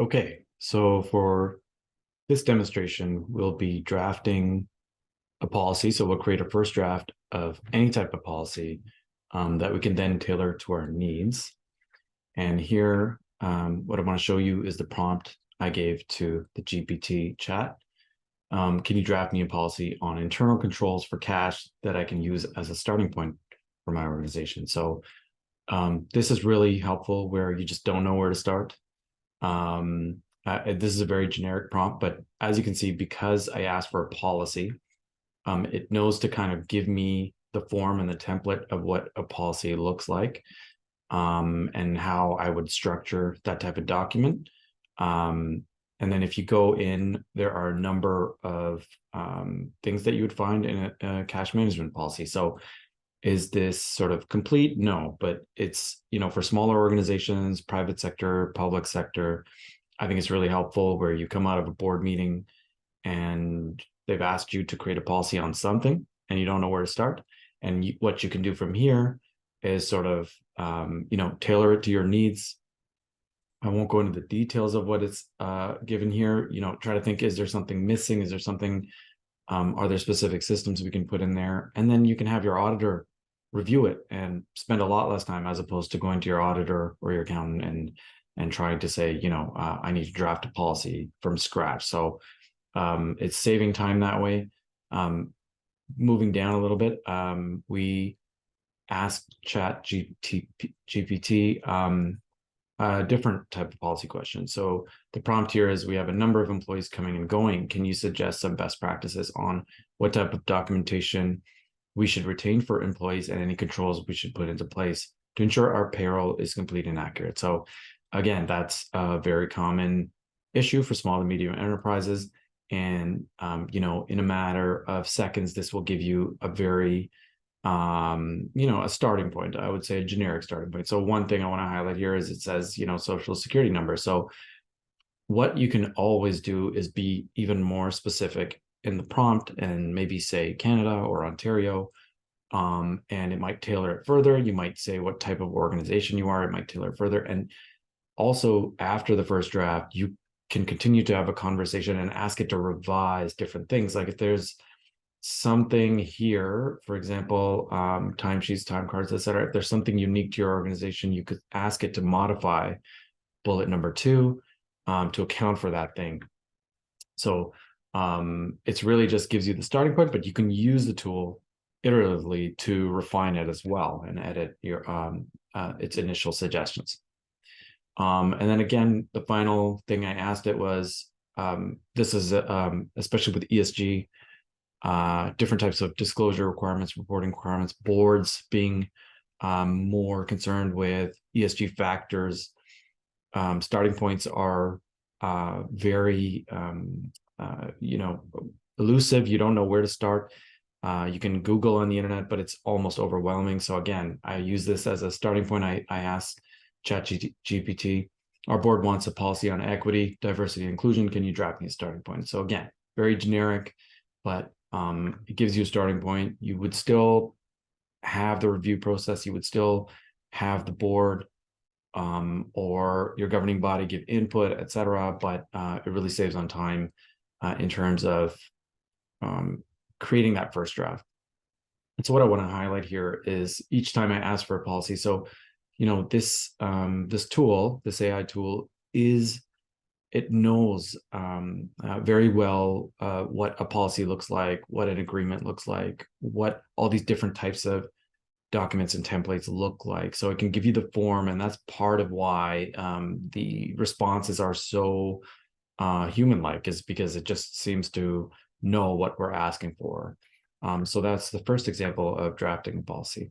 Okay, so for this demonstration, we'll be drafting a policy. So we'll create a first draft of any type of policy that we can then tailor to our needs. And here, what I want to show you is the prompt I gave to the GPT chat. Can you draft me a policy on internal controls for cash that I can use as a starting point for my organization? So this is really helpful where you just don't know where to start. This is a very generic prompt, but as you can see, because I asked for a policy, it knows to kind of give me the form and the template of what a policy looks like, and how I would structure that type of document. And then if you go in, there are a number of things that you would find in a cash management policy. So is this sort of complete? No, but it's, for smaller organizations, private sector, public sector, I think it's really helpful where you come out of a board meeting and they've asked you to create a policy on something and you don't know where to start. And what you can do from here is sort of, tailor it to your needs. I won't go into the details of what it's given here. Try to think, is there something missing? Is there something, are there specific systems we can put in there? And then you can have your auditor review it and spend a lot less time as opposed to going to your auditor or your accountant and trying to say, I need to draft a policy from scratch. So it's saving time that way. Moving down a little bit, we asked ChatGPT a different type of policy question. So the prompt here is, we have a number of employees coming and going. Can you suggest some best practices on what type of documentation we should retain for employees and any controls we should put into place to ensure our payroll is complete and accurate? So again, that's a very common issue for small and medium enterprises. And, in a matter of seconds, this will give you a very, a starting point. I would say a generic starting point. So one thing I want to highlight here is it says, social security number. So what you can always do is be even more specific in the prompt and maybe say Canada or Ontario, and it might tailor it further. You might say what type of organization you are. It might tailor it further. And also after the first draft, you can continue to have a conversation and ask it to revise different things. Like if there's something here, for example, timesheets, time cards, etc. If there's something unique to your organization, you could ask it to modify bullet number 2 to account for that thing. So it's really just gives you the starting point, but you can use the tool iteratively to refine it as well and edit your its initial suggestions. And then again, the final thing I asked it was, this is especially with ESG, different types of disclosure requirements, reporting requirements, boards being more concerned with ESG factors. Starting points are very, elusive. You don't know where to start. You can Google on the internet, but it's almost overwhelming. So again, I use this as a starting point. I asked ChatGPT, our board wants a policy on equity, diversity, and inclusion. Can you draft me a starting point? So again, very generic, but it gives you a starting point. You would still have the review process. You would still have the board or your governing body give input, etc. But it really saves on time in terms of creating that first draft. And so what I want to highlight here is each time I ask for a policy. So, this tool, this AI tool, it knows very well what a policy looks like, what an agreement looks like, what all these different types of documents and templates look like. So it can give you the form, and that's part of why the responses are so human-like, is because it just seems to know what we're asking for. So that's the first example of drafting a policy.